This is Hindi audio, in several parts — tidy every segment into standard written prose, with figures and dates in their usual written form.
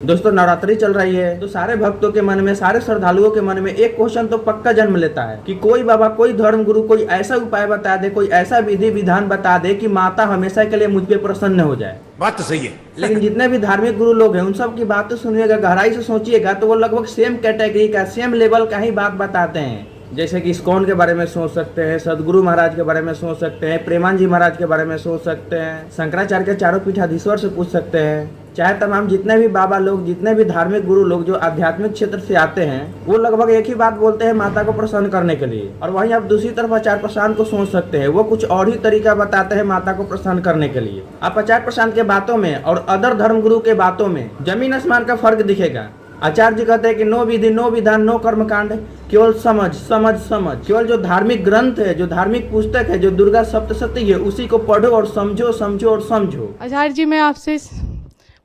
दोस्तों नवरात्रि चल रही है तो सारे भक्तों के मन में, सारे श्रद्धालुओं के मन में एक क्वेश्चन तो पक्का जन्म लेता है कि कोई बाबा, कोई धर्म गुरु कोई ऐसा उपाय बता दे, कोई ऐसा विधि विधान बता दे कि माता हमेशा के लिए मुझ पे प्रसन्न हो जाए। बात तो सही है। लेकिन जितने भी धार्मिक गुरु लोग हैं उन सब की बात तो सुनिएगा, गहराई से सोचिएगा तो वो लगभग सेम कैटेगरी का, सेम लेवल का ही बात बताते हैं। जैसे कि इस्कॉन के बारे में सोच सकते हैं, सदगुरु महाराज के बारे में सोच सकते हैं, प्रेमानंद जी महाराज के बारे में सोच सकते हैं, शंकराचार्य के चारों पीठाधीश्वर से पूछ सकते हैं, चाहे तमाम जितने भी बाबा लोग, जितने भी धार्मिक गुरु लोग जो आध्यात्मिक क्षेत्र से आते हैं वो लगभग एक ही बात बोलते हैं माता को प्रसन्न करने के लिए। और वहीं आप दूसरी तरफ आचार्य प्रशांत को सोच सकते हैं, वो कुछ और ही तरीका बताते हैं माता को प्रसन्न करने के लिए। आप आचार्य प्रशांत के बातों में और अदर धर्म गुरु के बातों में जमीन आसमान का फर्क दिखेगा। आचार्य जी कहते हैं कि नो विधि, नो विधान, नो कर्मकांड, केवल समझ समझ समझ। केवल जो धार्मिक ग्रंथ है, जो धार्मिक पुस्तक है, जो दुर्गा सप्तशती है, उसी को पढ़ो और समझो, समझो और समझो। आचार्य जी, मैं आपसे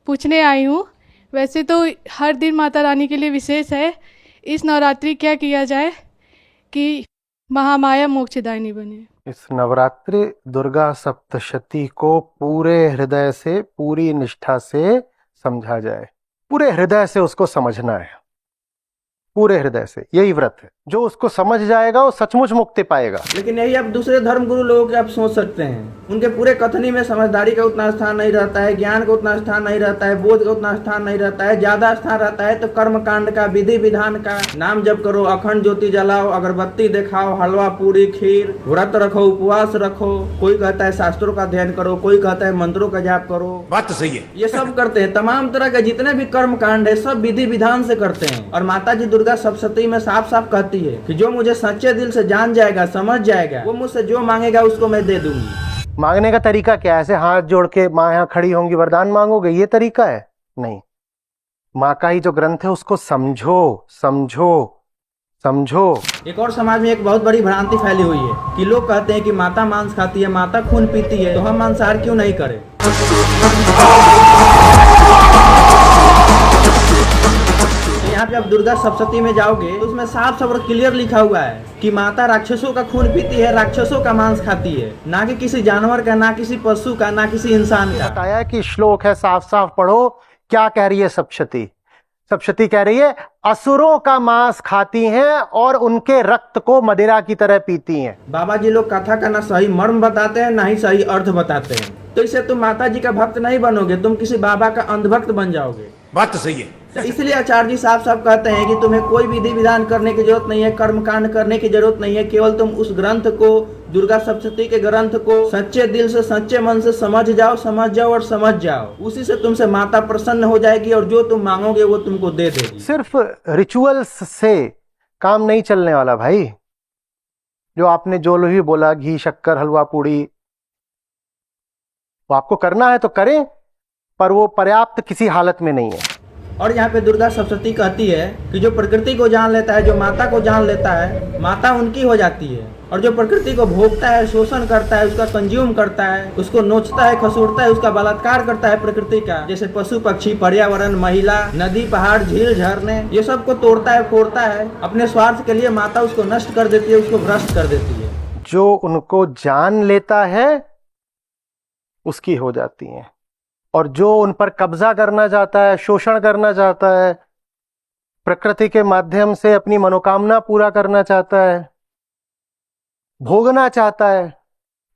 पूछने आई हूँ, वैसे तो हर दिन माता रानी के लिए विशेष है, इस नवरात्रि क्या किया जाए कि महामाया मोक्षदायिनी बने? इस नवरात्रि दुर्गा सप्तशती को पूरे हृदय से, पूरी निष्ठा से समझा जाए। पूरे हृदय से उसको समझना है, पूरे हृदय से, यही व्रत है। जो उसको समझ जाएगा वो सचमुच मुक्ति पाएगा। लेकिन यही आप दूसरे धर्म गुरु लोगों के आप सोच सकते हैं, उनके पूरे कथनी में समझदारी का उतना स्थान नहीं रहता है, ज्ञान का उतना स्थान नहीं रहता है, बोध का उतना स्थान नहीं रहता है। ज्यादा स्थान रहता है तो कर्म कांड का, विधि विधान का। नाम जप करो, अखंड ज्योति जलाओ, अगरबत्ती दिखाओ, हलवा पूरी खीर, व्रत रखो, उपवास रखो। कोई कहता है शास्त्रों का अध्ययन करो, कोई कहता है मंत्रों का जाप करो। बात तो सही है। ये सब करते हैं, तमाम तरह के जितने भी कर्म कांड है सब विधि विधान से करते हैं। और माता जी दुर्गा सप्तशती में साफ साफ कहती है कि जो मुझे सच्चे दिल से जान जाएगा, समझ जाएगा, वो मुझसे जो मांगेगा उसको मैं दे दूंगी। मांगने का तरीका क्या है? ऐसे हाथ जोड़ के माँ यहाँ खड़ी होंगी वरदान मांगोगे, ये तरीका है? नहीं। माँ का ही जो ग्रंथ है उसको समझो, समझो, समझो। एक और समाज में एक बहुत बड़ी भ्रांति फैली हुई है कि लोग कहते हैं कि माता मांस खाती है, माता खून पीती है, तो हम मांसाहार क्यों नहीं करें। यहाँ पे आप दुर्गा सप्तशती में जाओगे तो उसमें साफ साफ और क्लियर लिखा हुआ है कि माता राक्षसों का खून पीती है, राक्षसों का मांस खाती है, ना कि किसी जानवर का, ना किसी पशु का, ना किसी इंसान का। बताया कि श्लोक है, साफ साफ पढ़ो। क्या कह रही है सप्तशती? सप्तशती कह रही है असुरों का मांस खाती हैं और उनके रक्त को मदिरा की तरह पीती हैं। बाबा जी लोग कथा का ना सही मर्म बताते हैं, ना ही सही अर्थ बताते हैं। तो इससे तुम माता जी का भक्त नहीं बनोगे, तुम किसी बाबा का अंधभक्त बन जाओगे। बात तो सही है। तो इसलिए आचार्य जी साफ साफ कहते हैं कि तुम्हें कोई विधि विधान करने की जरूरत नहीं है, कर्मकांड करने की जरूरत नहीं है। केवल तुम उस ग्रंथ को, दुर्गा सप्तशती के ग्रंथ को सच्चे दिल से, सच्चे मन से समझ जाओ, समझ जाओ और समझ जाओ। उसी से तुमसे माता प्रसन्न हो जाएगी और जो तुम मांगोगे वो तुमको दे देगी। सिर्फ रिचुअल्स से काम नहीं चलने वाला भाई। जो आपने जो भी बोला, घी शक्कर हलवा पूड़ी, वो आपको करना है तो करें, पर वो पर्याप्त किसी हालत में नहीं है। और यहाँ पे दुर्गा सप्तशती कहती है कि जो प्रकृति को जान लेता है, जो माता को जान लेता है, माता उनकी हो जाती है। और जो प्रकृति को भोगता है, शोषण करता है, उसका कंज्यूम करता है, उसको नोचता है, खसूरता है, उसका बलात्कार करता है प्रकृति का, जैसे पशु पक्षी, पर्यावरण, महिला, नदी, पहाड़, झील, झरने, ये सब को तोड़ता है, फोड़ता है अपने स्वार्थ के लिए, माता उसको नष्ट कर देती है, उसको भ्रष्ट कर देती है। जो उनको जान लेता है उसकी हो जाती हैं, और जो उन पर कब्जा करना चाहता है, शोषण करना चाहता है, प्रकृति के माध्यम से अपनी मनोकामना पूरा करना चाहता है, भोगना चाहता है,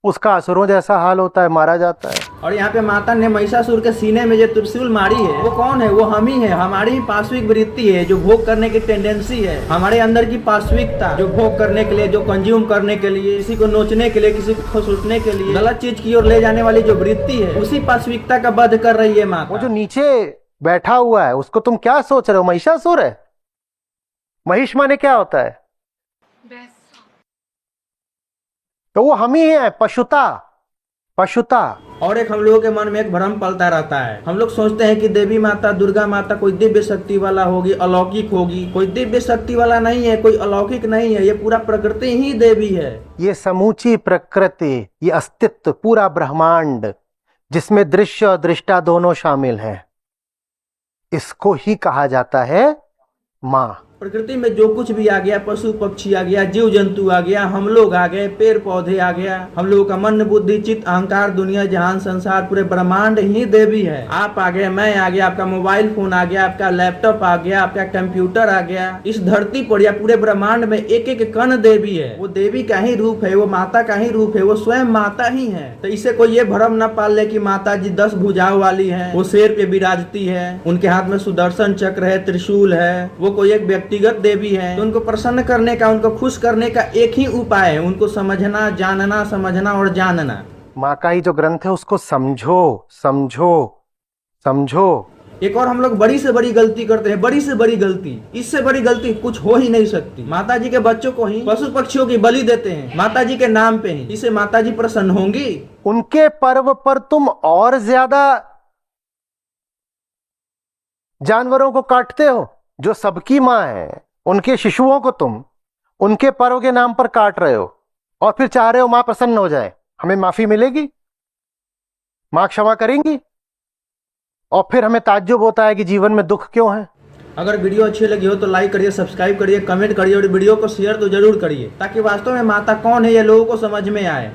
उसका असुरों जैसा हाल होता है, मारा जाता है। और यहाँ पे माता ने महिषासुर के सीने में जो त्रिशूल मारी है, वो कौन है? वो हम ही है। हमारी ही पाश्विक वृत्ति है, जो भोग करने की टेंडेंसी है, हमारे अंदर की पाश्विकता, जो भोग करने के लिए, जो कंज्यूम करने के लिए, किसी को नोचने के लिए, किसी को खसूटने के लिए, गलत चीज की ओर ले जाने वाली जो वृत्ति है, उसी पाश्विकता का वध कर रही है माता। वो जो नीचे बैठा हुआ है उसको तुम क्या सोच रहे हो? महिषासुर है? महिष माने क्या होता है? तो वो हम ही है, पशुता, पशुता। और एक हम लोगों के मन में एक भ्रम पलता रहता है। हम लोग सोचते हैं कि देवी माता, दुर्गा माता कोई दिव्य शक्ति वाला होगी, अलौकिक होगी। कोई दिव्य शक्ति वाला नहीं है, कोई अलौकिक नहीं है, ये पूरा प्रकृति ही देवी है। ये समूची प्रकृति, ये अस्तित्व, पूरा ब्रह्मांड जिसमें दृश्य और दृष्टा दोनों शामिल हैं, इसको ही कहा जाता है माँ। प्रकृति में जो कुछ भी आ गया, पशु पक्षी आ गया, जीव जंतु आ गया, हम लोग आ गए, पेड़ पौधे आ गया, हम लोगों का मन बुद्धि चित्त अहंकार, दुनिया जहान संसार पूरे ब्रह्मांड ही देवी है। आप आ गए, मैं आ गया, आपका मोबाइल फोन आ गया, आपका लैपटॉप आ गया, आपका कंप्यूटर आ गया। इस धरती पर या पूरे ब्रह्मांड में एक एक कण देवी है। वो देवी का ही रूप है, वो माता का ही रूप है, वो स्वयं माता ही है। तो इससे कोई ये भ्रम न पाल ले कि माता जी 10 भुजाओं वाली है, वो शेर पे विराजती है, उनके हाथ में सुदर्शन चक्र है, त्रिशूल है, वो कोई एक व्यक्तिगत देवी है। तो उनको प्रसन्न करने का, उनको खुश करने का एक ही उपाय है, उनको समझना, जानना, समझना और जानना। माँ का ही जो ग्रंथ है उसको समझो, समझो, समझो। एक और हम लोग बड़ी से बड़ी गलती करते हैं, बड़ी से बड़ी गलती, इससे बड़ी गलती कुछ हो ही नहीं सकती। माता जी के बच्चों को ही पशु पक्षियों की बलि देते हैं माता जी के नाम पे ही। इससे माता जी प्रसन्न होंगी? उनके पर्व पर तुम और ज्यादा जानवरों को काटते हो। जो सबकी माँ है, उनके शिशुओं को तुम उनके पर्व के नाम पर काट रहे हो और फिर चाह रहे हो मां प्रसन्न हो जाए। हमें माफी मिलेगी? मां क्षमा करेंगी? और फिर हमें ताज्जुब होता है कि जीवन में दुख क्यों है। अगर वीडियो अच्छी लगी हो तो लाइक करिए, सब्सक्राइब करिए, कमेंट करिए और वीडियो को शेयर तो जरूर करिए, ताकि वास्तव में माता कौन है ये लोगों को समझ में आए।